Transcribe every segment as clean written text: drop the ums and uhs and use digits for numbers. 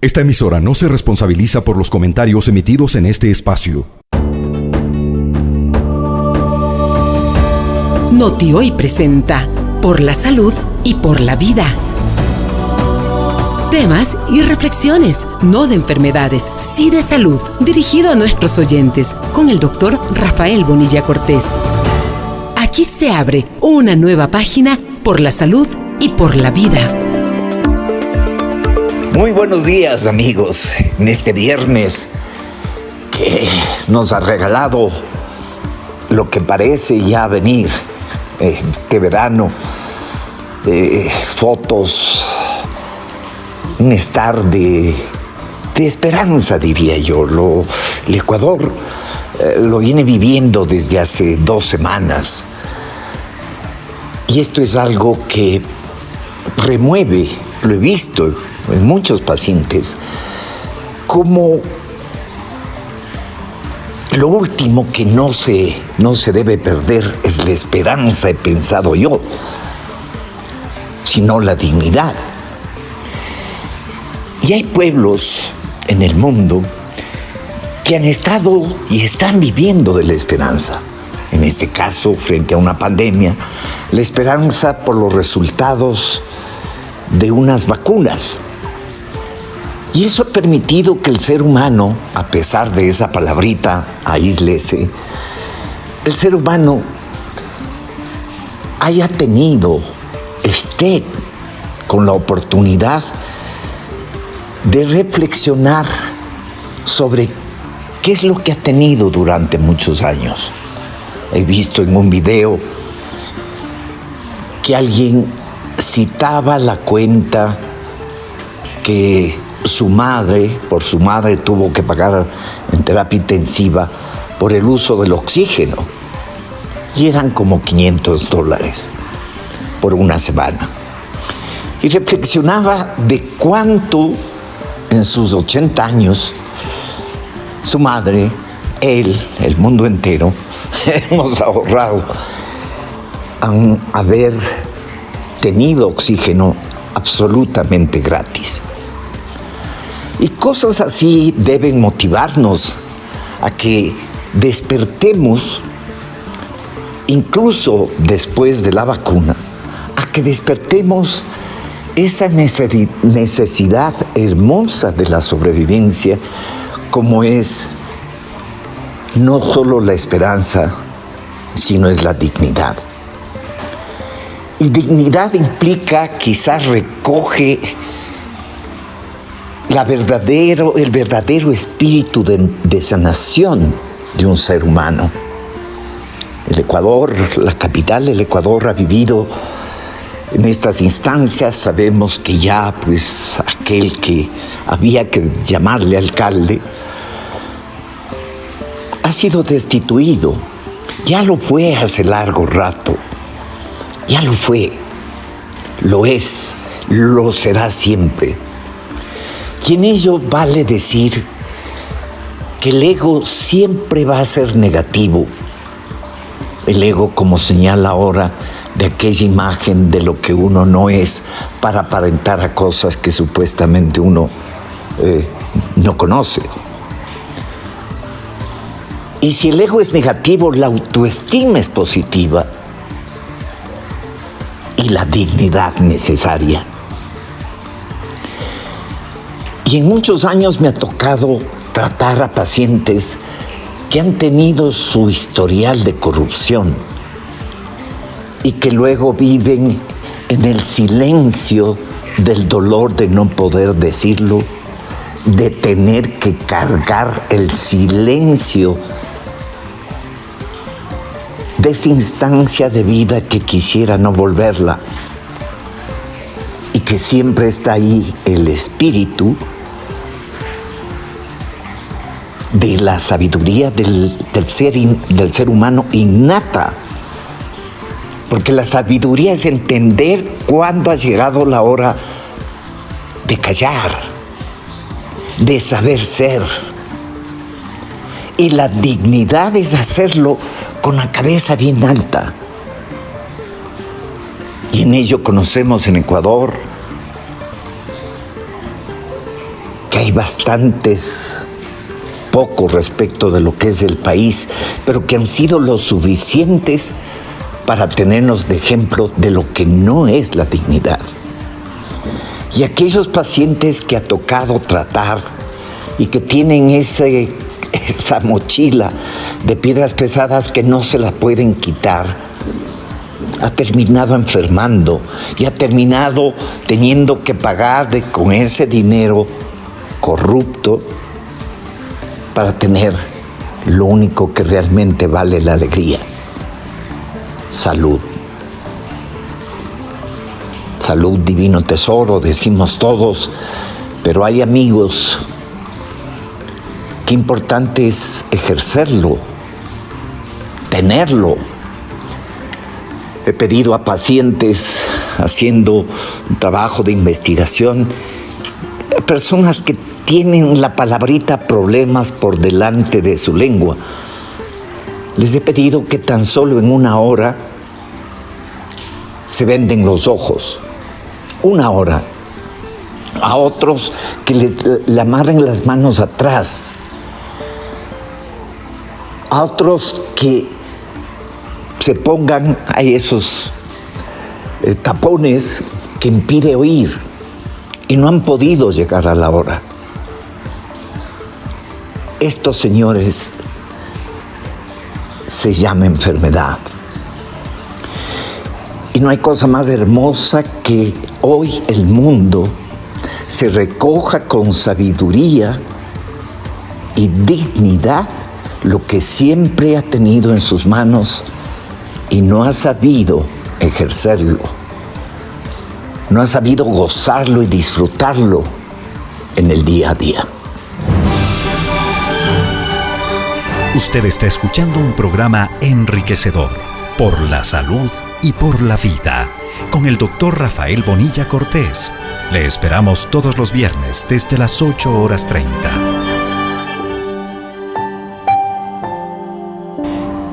Esta emisora no se responsabiliza por los comentarios emitidos en este espacio. Noti Hoy presenta Por la Salud y por la Vida. Temas y reflexiones, no de enfermedades, sí de salud, dirigido a nuestros oyentes, con el doctor Rafael Bonilla Cortés. Aquí se abre una nueva página por la salud y por la vida. Muy buenos días, amigos, en este viernes que nos ha regalado lo que parece ya venir de verano, fotos, un estar de esperanza, diría yo. El Ecuador lo viene viviendo desde hace 2 semanas. Y esto es algo que remueve, lo he visto en muchos pacientes, como lo último que no se debe perder es la esperanza, he pensado yo, sino la dignidad. Y hay pueblos en el mundo que han estado y están viviendo de la esperanza. En este caso, frente a una pandemia, la esperanza por los resultados de unas vacunas. Y eso ha permitido que el ser humano, a pesar de esa palabrita, aíslese, el ser humano haya tenido, esté con la oportunidad de reflexionar sobre qué es lo que ha tenido durante muchos años. He visto en un video que alguien citaba la cuenta que por su madre tuvo que pagar en terapia intensiva por el uso del oxígeno. Y eran como $500 por una semana. Y reflexionaba de cuánto en sus 80 años su madre, él, el mundo entero, hemos ahorrado a haber tenido oxígeno absolutamente gratis. Y cosas así deben motivarnos a que despertemos, incluso después de la vacuna, a que despertemos esa necesidad hermosa de la sobrevivencia, como es no solo la esperanza, sino es la dignidad. Y dignidad implica, quizás recoge el verdadero espíritu de sanación de un ser humano. El Ecuador, la capital del Ecuador, ha vivido en estas instancias. Sabemos que ya, aquel que había que llamarle alcalde ha sido destituido. Ya lo fue hace largo rato. Ya lo fue. Lo es. Lo será siempre. Y en ello vale decir que el ego siempre va a ser negativo. El ego, como señala ahora, de aquella imagen de lo que uno no es para aparentar a cosas que supuestamente uno no conoce. Y si el ego es negativo, la autoestima es positiva y la dignidad necesaria. Y en muchos años me ha tocado tratar a pacientes que han tenido su historial de corrupción y que luego viven en el silencio del dolor de no poder decirlo, de tener que cargar el silencio de esa instancia de vida que quisiera no volverla, y que siempre está ahí el espíritu de la sabiduría del ser humano innata. Porque la sabiduría es entender cuándo ha llegado la hora de callar, de saber ser. Y la dignidad es hacerlo con la cabeza bien alta. Y en ello conocemos en Ecuador que hay bastantes, pocos respecto de lo que es el país, pero que han sido lo suficientes para tenernos de ejemplo de lo que no es la dignidad. Y aquellos pacientes que ha tocado tratar y que tienen esa mochila de piedras pesadas que no se la pueden quitar, ha terminado enfermando y ha terminado teniendo que pagar con ese dinero corrupto para tener lo único que realmente vale la alegría: salud. Salud, divino tesoro, decimos todos, pero hay amigos, qué importante es ejercerlo, tenerlo. He pedido a pacientes haciendo un trabajo de investigación, personas que tienen la palabrita problemas por delante de su lengua. Les he pedido que tan solo en 1 hora se venden los ojos. 1 hora. A otros que le amarren las manos atrás. A otros que se pongan a esos tapones que impide oír y no han podido llegar a la hora. Estos señores se llama enfermedad. Y no hay cosa más hermosa que hoy el mundo se recoja con sabiduría y dignidad lo que siempre ha tenido en sus manos y no ha sabido ejercerlo, no ha sabido gozarlo y disfrutarlo en el día a día. Usted está escuchando un programa enriquecedor por la salud y por la vida con el Dr. Rafael Bonilla Cortés. Le esperamos todos los viernes desde las 8:30.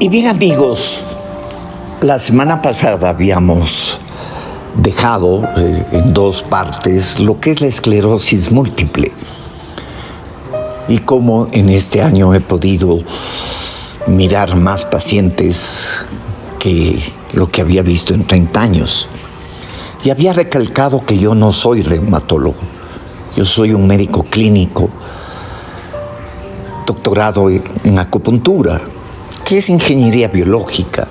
Y bien, amigos, la semana pasada habíamos dejado en 2 partes lo que es la esclerosis múltiple y cómo en este año he podido mirar más pacientes que lo que había visto en 30 años. Y había recalcado que yo no soy reumatólogo, yo soy un médico clínico, doctorado en acupuntura, que es ingeniería biológica,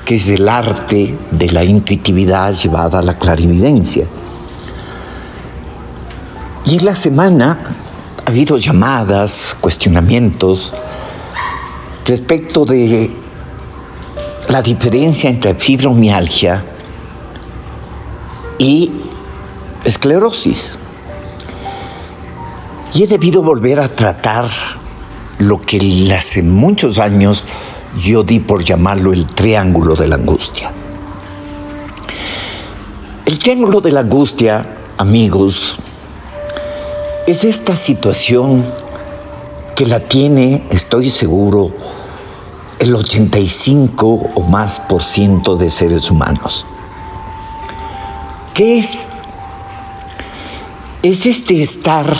que es el arte de la intuitividad llevada a la clarividencia. Y en la semana ha habido llamadas, cuestionamientos respecto de la diferencia entre fibromialgia y esclerosis. Y he debido volver a tratar lo que hace muchos años yo di por llamarlo el triángulo de la angustia. El triángulo de la angustia, amigos, es esta situación que la tiene, estoy seguro, el 85 o más por ciento de seres humanos. ¿Qué es? Es este estar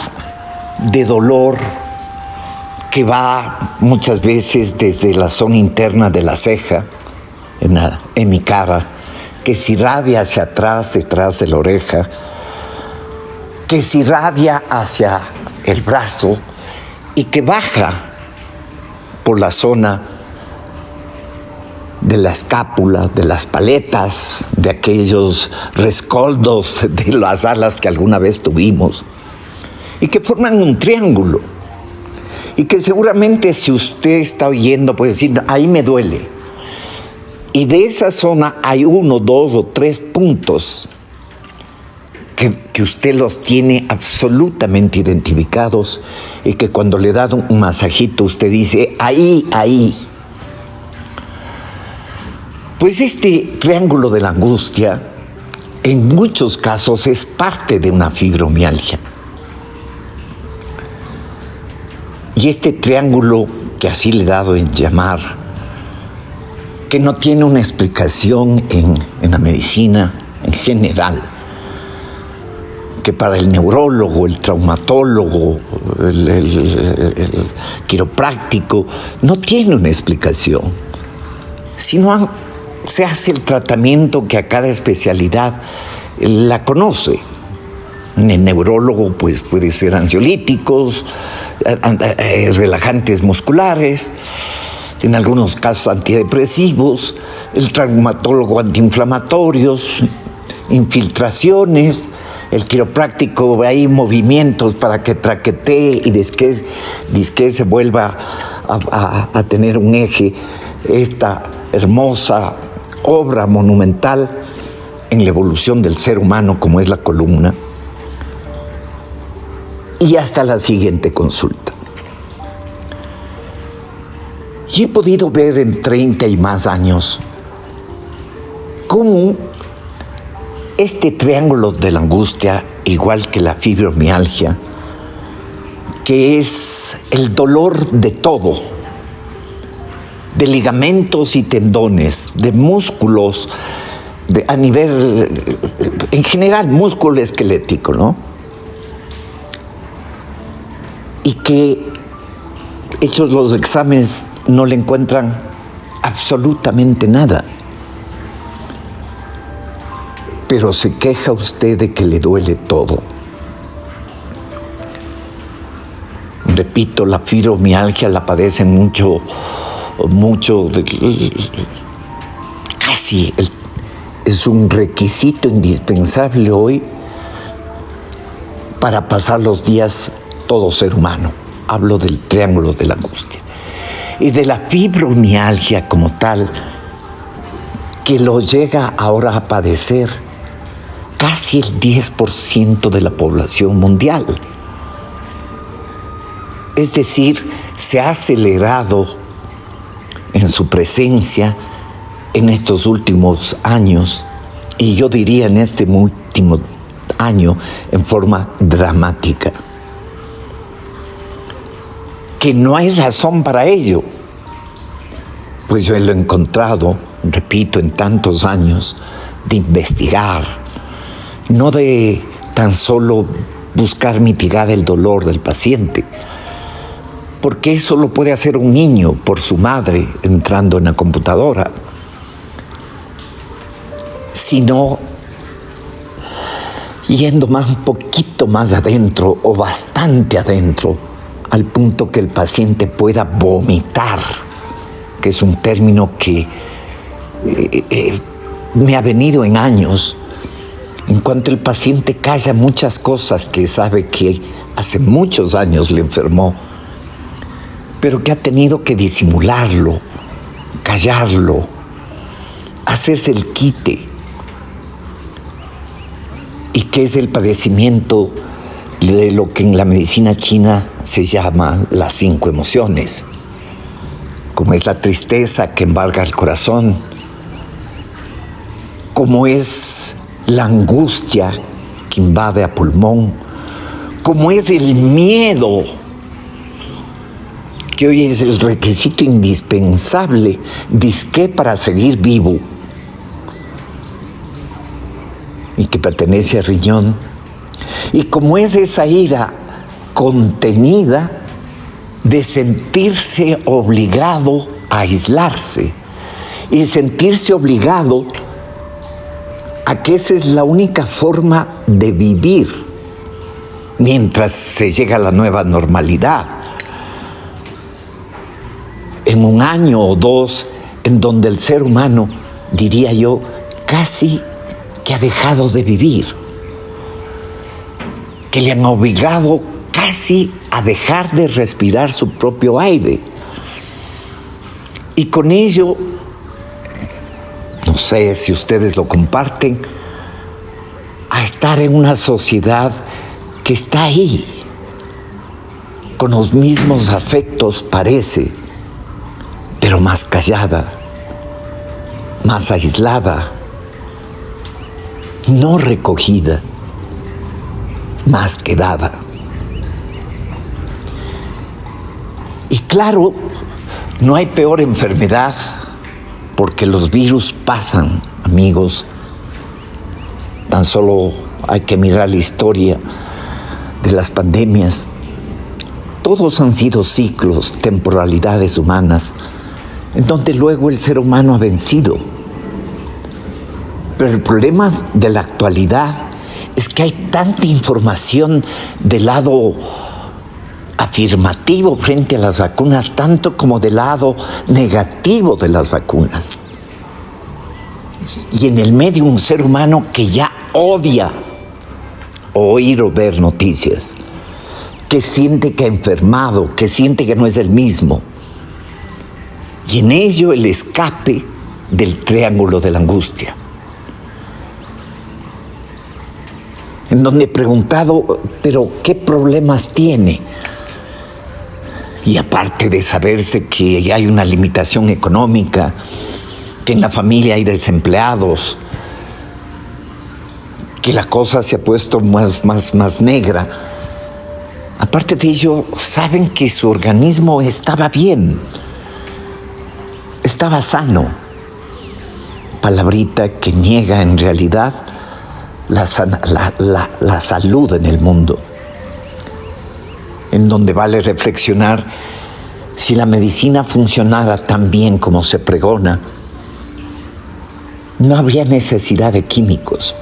de dolor que va muchas veces desde la zona interna de la ceja, en mi cara, que se irradia hacia atrás, detrás de la oreja, que se irradia hacia el brazo y que baja por la zona de la escápula, de las paletas, de aquellos rescoldos de las alas que alguna vez tuvimos y que forman un triángulo. Y que seguramente si usted está oyendo puede decir, ahí me duele. Y de esa zona hay 1, 2 o 3 puntos que usted los tiene absolutamente identificados y que cuando le da un masajito usted dice, ahí. Pues este triángulo de la angustia en muchos casos es parte de una fibromialgia. Y este triángulo, que así le he dado en llamar, que no tiene una explicación en la medicina en general, que para el neurólogo, el traumatólogo, el quiropráctico, no tiene una explicación. Sino se hace el tratamiento que a cada especialidad la conoce. En el neurólogo, pues puede ser ansiolíticos, relajantes musculares, en algunos casos antidepresivos, el traumatólogo antiinflamatorios, infiltraciones, el quiropráctico hay movimientos para que traquetee y disque se vuelva a tener un eje esta hermosa obra monumental en la evolución del ser humano como es la columna. Y hasta la siguiente consulta. Y he podido ver en 30 y más años cómo este triángulo de la angustia, igual que la fibromialgia, que es el dolor de todo, de ligamentos y tendones, de músculos, a nivel, en general, músculo esquelético, ¿no? Y que, hechos los exámenes, no le encuentran absolutamente nada. Pero se queja usted de que le duele todo. Repito, la fibromialgia la padecen mucho, casi es un requisito indispensable hoy para pasar los días todo ser humano. Hablo del triángulo de la angustia y de la fibromialgia como tal, que lo llega ahora a padecer casi el 10% de la población mundial. Es decir, se ha acelerado en su presencia en estos últimos años, y yo diría en este último año en forma dramática. Que no hay razón para ello, pues yo lo he encontrado, repito, en tantos años de investigar, no de tan solo buscar mitigar el dolor del paciente, porque eso lo puede hacer un niño por su madre entrando en la computadora, sino yendo un poquito más adentro o bastante adentro, al punto que el paciente pueda vomitar, que es un término que me ha venido en años, en cuanto el paciente calla muchas cosas que sabe que hace muchos años le enfermó, pero que ha tenido que disimularlo, callarlo, hacerse el quite, y que es el padecimiento de lo que en la medicina china se llama las 5 emociones, como es la tristeza que embarga el corazón, como es la angustia que invade a pulmón, como es el miedo, que hoy es el requisito indispensable, dizque para seguir vivo, y que pertenece al riñón, y como es esa ira contenida de sentirse obligado a aislarse y sentirse obligado a que esa es la única forma de vivir mientras se llega a la nueva normalidad. En un año o dos en donde el ser humano, diría yo, casi que ha dejado de vivir, que le han obligado casi a dejar de respirar su propio aire. Y con ello, no sé si ustedes lo comparten, a estar en una sociedad que está ahí, con los mismos afectos parece, pero más callada, más aislada, no recogida, más quedada. Y claro, no hay peor enfermedad, porque los virus pasan, amigos, tan solo hay que mirar la historia de las pandemias. Todos han sido ciclos, temporalidades humanas, en donde luego el ser humano ha vencido. Pero el problema de la actualidad es que hay tanta información del lado afirmativo frente a las vacunas, tanto como del lado negativo de las vacunas. Y en el medio un ser humano que ya odia oír o ver noticias, que siente que ha enfermado, que siente que no es el mismo. Y en ello el escape del triángulo de la angustia. En donde he preguntado, pero ¿qué problemas tiene? Y aparte de saberse que hay una limitación económica, que en la familia hay desempleados, que la cosa se ha puesto más negra, aparte de ello, saben que su organismo estaba bien, estaba sano. Palabrita que niega en realidad la salud en el mundo, en donde vale reflexionar si la medicina funcionara tan bien como se pregona, no habría necesidad de químicos.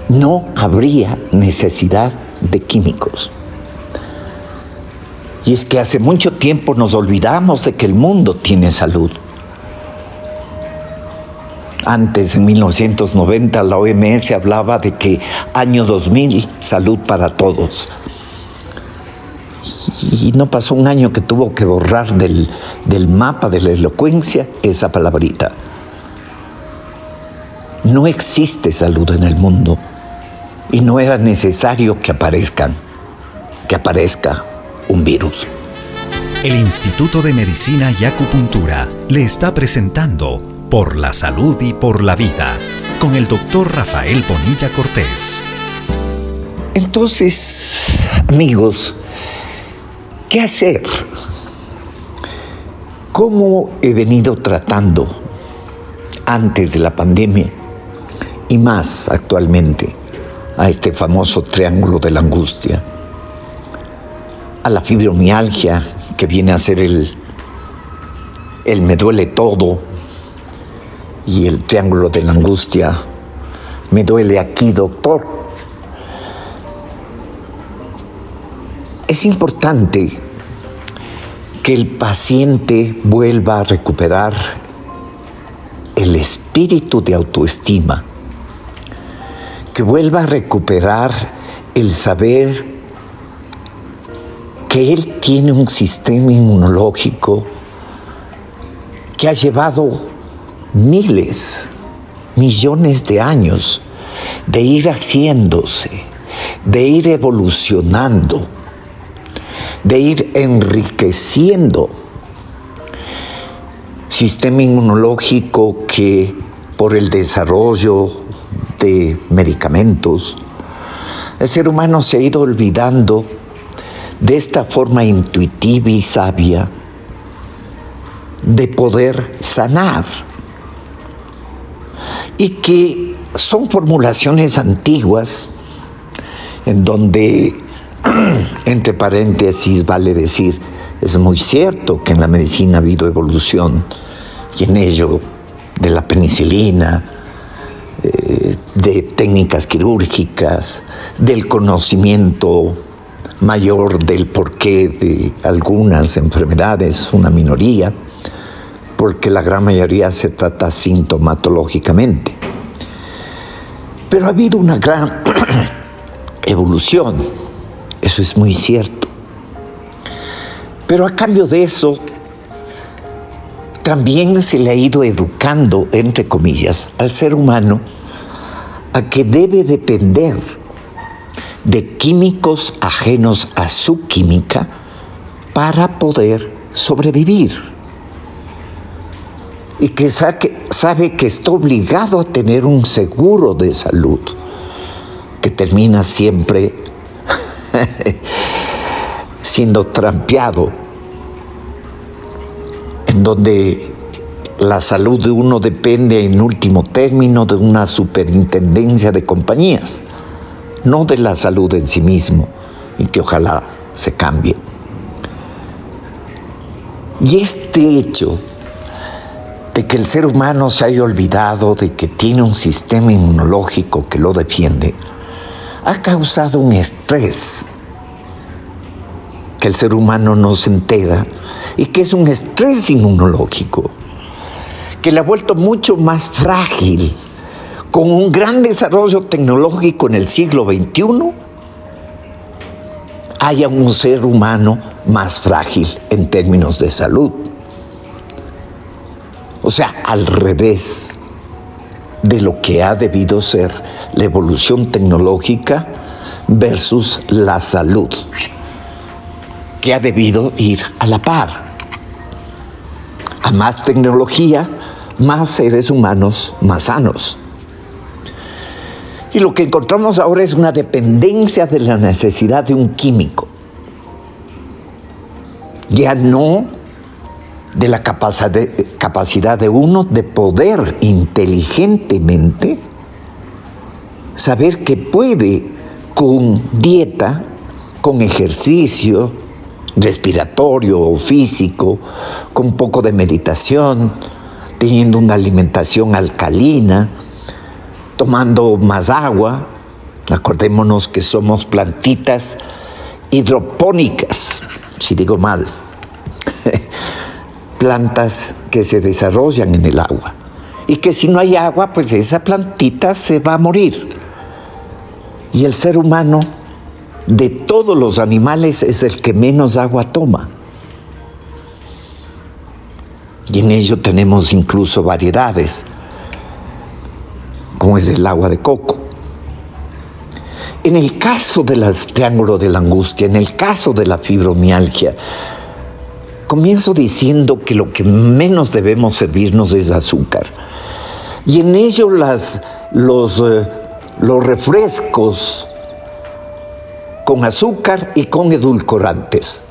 No habría necesidad de químicos. Y es que hace mucho tiempo nos olvidamos de que el mundo tiene salud. Antes, en 1990, la OMS hablaba de que año 2000, salud para todos. Y no pasó un año que tuvo que borrar del mapa de la elocuencia esa palabrita. No existe salud en el mundo y no era necesario que aparezca un virus. El Instituto de Medicina y Acupuntura le está presentando Por la Salud y por la Vida con el doctor Rafael Bonilla Cortés. Entonces, amigos, ¿qué hacer? ¿Cómo he venido tratando antes de la pandemia y más actualmente a este famoso triángulo de la angustia? A la fibromialgia, que viene a ser el me duele todo, y el triángulo de la angustia, me duele aquí, doctor. Es importante que el paciente vuelva a recuperar el espíritu de autoestima, que vuelva a recuperar el saber que él tiene un sistema inmunológico que ha llevado miles, millones de años de ir haciéndose, de ir evolucionando, de ir enriqueciendo. Sistema inmunológico que por el desarrollo de medicamentos, el ser humano se ha ido olvidando de esta forma intuitiva y sabia de poder sanar. Y que son formulaciones antiguas en donde, entre paréntesis, vale decir, es muy cierto que en la medicina ha habido evolución y en ello de la penicilina, de técnicas quirúrgicas, del conocimiento mayor del porqué de algunas enfermedades, una minoría, porque la gran mayoría se trata sintomatológicamente. Pero ha habido una gran evolución, eso es muy cierto. Pero a cambio de eso, también se le ha ido educando, entre comillas, al ser humano a que debe depender de químicos ajenos a su química para poder sobrevivir. Y que sabe que está obligado a tener un seguro de salud, que termina siempre siendo trampeado, en donde la salud de uno depende en último término de una superintendencia de compañías, no de la salud en sí mismo, y que ojalá se cambie. Y este hecho de que el ser humano se haya olvidado de que tiene un sistema inmunológico que lo defiende, ha causado un estrés que el ser humano no se entera y que es un estrés inmunológico que le ha vuelto mucho más frágil. Con un gran desarrollo tecnológico en el siglo XXI, haya un ser humano más frágil en términos de salud. O sea, al revés de lo que ha debido ser la evolución tecnológica versus la salud, que ha debido ir a la par. A más tecnología, más seres humanos más sanos. Y lo que encontramos ahora es una dependencia de la necesidad de un químico. Ya no de la capacidad de uno de poder inteligentemente saber que puede con dieta, con ejercicio respiratorio o físico, con un poco de meditación, teniendo una alimentación alcalina, tomando más agua. Acordémonos que somos plantitas hidropónicas, si digo mal, plantas que se desarrollan en el agua y que si no hay agua, pues esa plantita se va a morir. Y el ser humano, de todos los animales, es el que menos agua toma. Y en ello tenemos incluso variedades, como es el agua de coco. En el caso del triángulo de la angustia, en el caso de la fibromialgia, comienzo diciendo que lo que menos debemos servirnos es azúcar. Y en ello los refrescos con azúcar y con edulcorantes.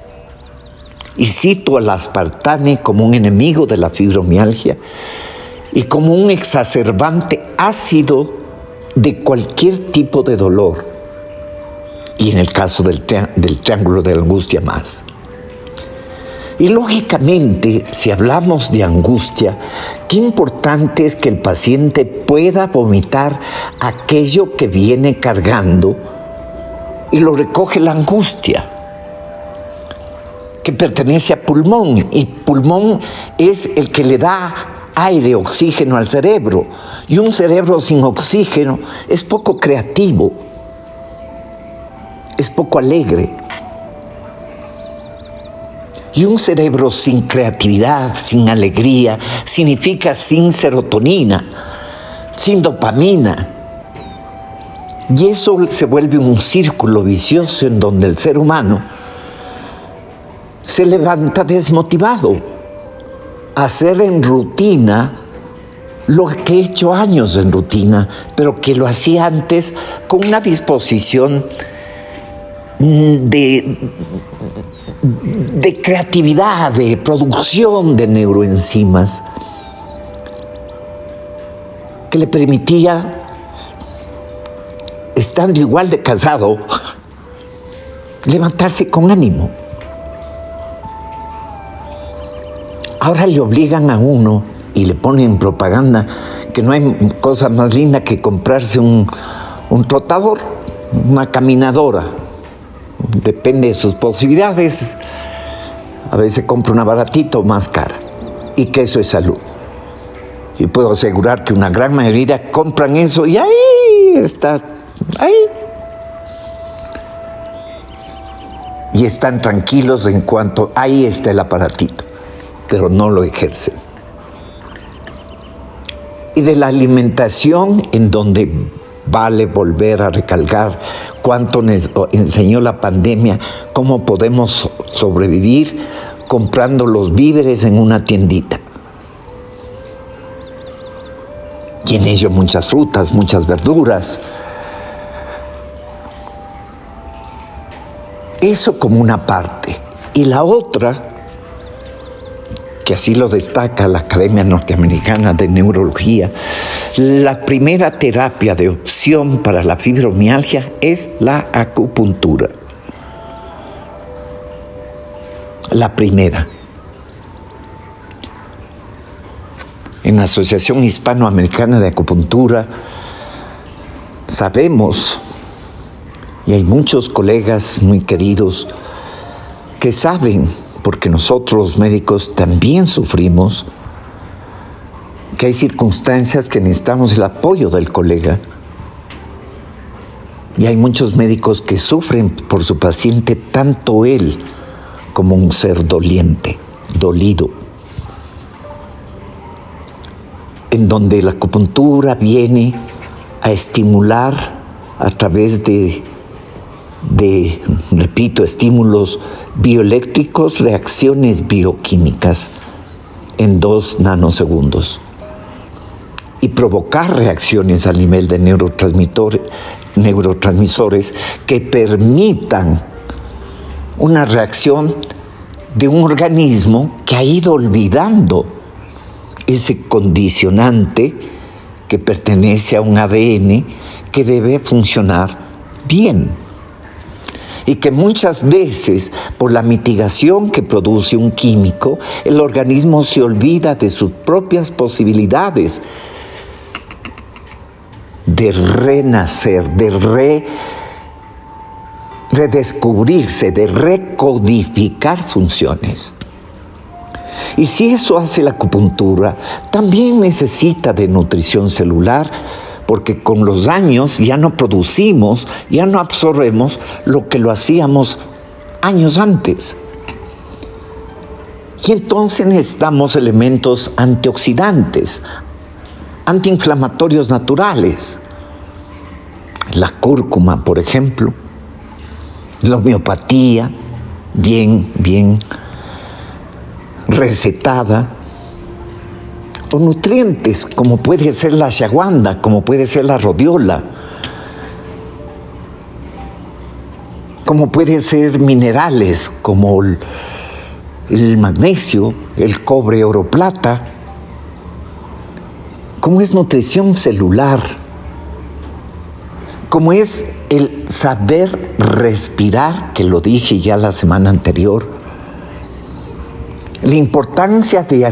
Y cito al aspartame como un enemigo de la fibromialgia y como un exacerbante ácido de cualquier tipo de dolor. Y en el caso del triángulo de la angustia más. Y lógicamente, si hablamos de angustia, qué importante es que el paciente pueda vomitar aquello que viene cargando y lo recoge la angustia, que pertenece a pulmón, y pulmón es el que le da aire, oxígeno al cerebro, y un cerebro sin oxígeno es poco creativo, es poco alegre. Y un cerebro sin creatividad, sin alegría, significa sin serotonina, sin dopamina. Y eso se vuelve un círculo vicioso en donde el ser humano se levanta desmotivado a hacer en rutina lo que he hecho años en rutina, pero que lo hacía antes con una disposición de creatividad, de producción de neuroenzimas que le permitía, estando igual de cansado, levantarse con ánimo. Ahora le obligan a uno y le ponen propaganda que no hay cosa más linda que comprarse un trotador, una caminadora. Depende de sus posibilidades. A veces compra una baratita o más cara. Y que eso es salud. Y puedo asegurar que una gran mayoría compran eso y ahí está, ahí. Y están tranquilos en cuanto ahí está el aparatito, pero no lo ejercen. Y de la alimentación, en donde vale volver a recalcar cuánto nos enseñó la pandemia, cómo podemos sobrevivir comprando los víveres en una tiendita. Y en ello muchas frutas, muchas verduras. Eso como una parte. Y la otra que así lo destaca la Academia Norteamericana de Neurología, la primera terapia de opción para la fibromialgia es la acupuntura. La primera. En la Asociación Hispanoamericana de Acupuntura sabemos, y hay muchos colegas muy queridos que saben, porque nosotros los médicos también sufrimos, que hay circunstancias que necesitamos el apoyo del colega. Y hay muchos médicos que sufren por su paciente, tanto él como un ser doliente, dolido, en donde la acupuntura viene a estimular a través de repito, estímulos bioeléctricos, reacciones bioquímicas en 2 nanosegundos y provocar reacciones a nivel de neurotransmisores que permitan una reacción de un organismo que ha ido olvidando ese condicionante que pertenece a un ADN que debe funcionar bien. Y que muchas veces, por la mitigación que produce un químico, el organismo se olvida de sus propias posibilidades de renacer, de redescubrirse, de recodificar funciones. Y si eso hace la acupuntura, también necesita de nutrición celular, porque con los años ya no producimos, ya no absorbemos lo que lo hacíamos años antes. Y entonces necesitamos elementos antioxidantes, antiinflamatorios naturales. La cúrcuma, por ejemplo, la homeopatía, bien recetada, o nutrientes, como puede ser la ashwagandha, como puede ser la rhodiola, como pueden ser minerales como el magnesio, el cobre, oro, plata, como es nutrición celular, como es el saber respirar, que lo dije ya la semana anterior, la importancia de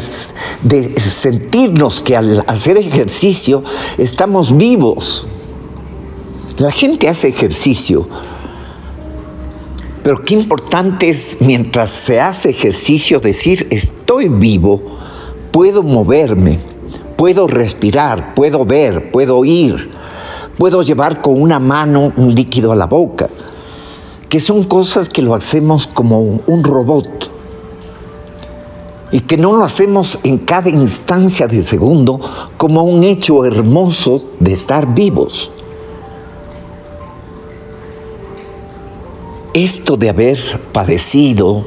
sentirnos que al hacer ejercicio estamos vivos. La gente hace ejercicio, pero qué importante es mientras se hace ejercicio decir estoy vivo, puedo moverme, puedo respirar, puedo ver, puedo oír, puedo llevar con una mano un líquido a la boca, que son cosas que lo hacemos como un robot. Y que no lo hacemos en cada instancia de segundo como un hecho hermoso de estar vivos. Esto de haber padecido,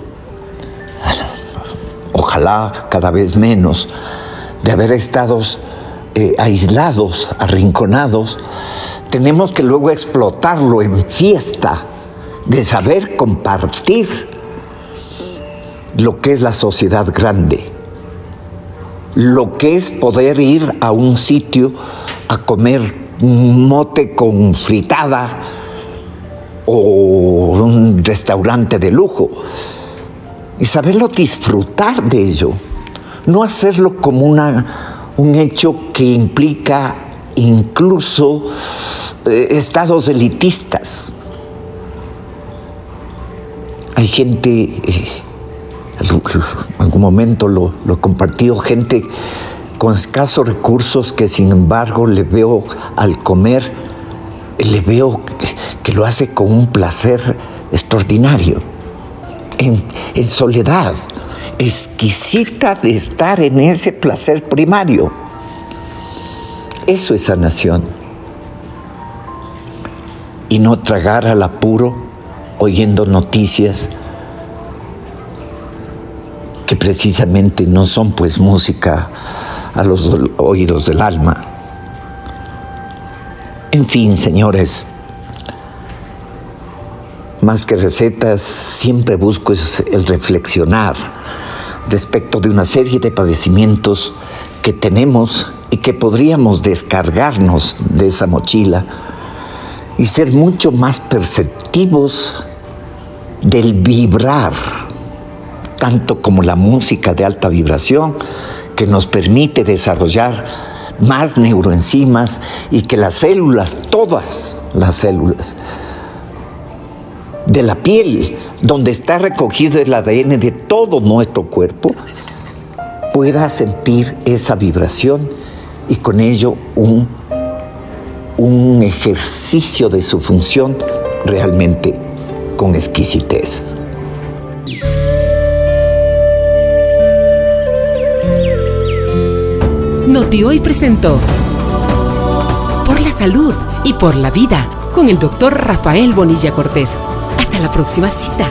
ojalá cada vez menos, de haber estado aislados, arrinconados, tenemos que luego explotarlo en fiesta, de saber compartir lo que es la sociedad grande, lo que es poder ir a un sitio a comer un mote con fritada o un restaurante de lujo y saberlo disfrutar de ello, no hacerlo como un hecho que implica incluso estados elitistas. Hay gente... en algún momento lo compartió, gente con escasos recursos que sin embargo le veo al comer, le veo que lo hace con un placer extraordinario, en soledad, exquisita de estar en ese placer primario. Eso es sanación. Y no tragar al apuro oyendo noticias que precisamente no son pues música a los oídos del alma. En fin, señores, más que recetas, siempre busco el reflexionar respecto de una serie de padecimientos que tenemos y que podríamos descargarnos de esa mochila y ser mucho más perceptivos del vibrar, tanto como la música de alta vibración, que nos permite desarrollar más neuroenzimas y que las células, todas las células de la piel, donde está recogido el ADN de todo nuestro cuerpo, pueda sentir esa vibración y con ello un ejercicio de su función realmente con exquisitez. NotiHoy presentó Por la Salud y por la Vida con el Dr. Rafael Bonilla Cortés. Hasta la próxima cita.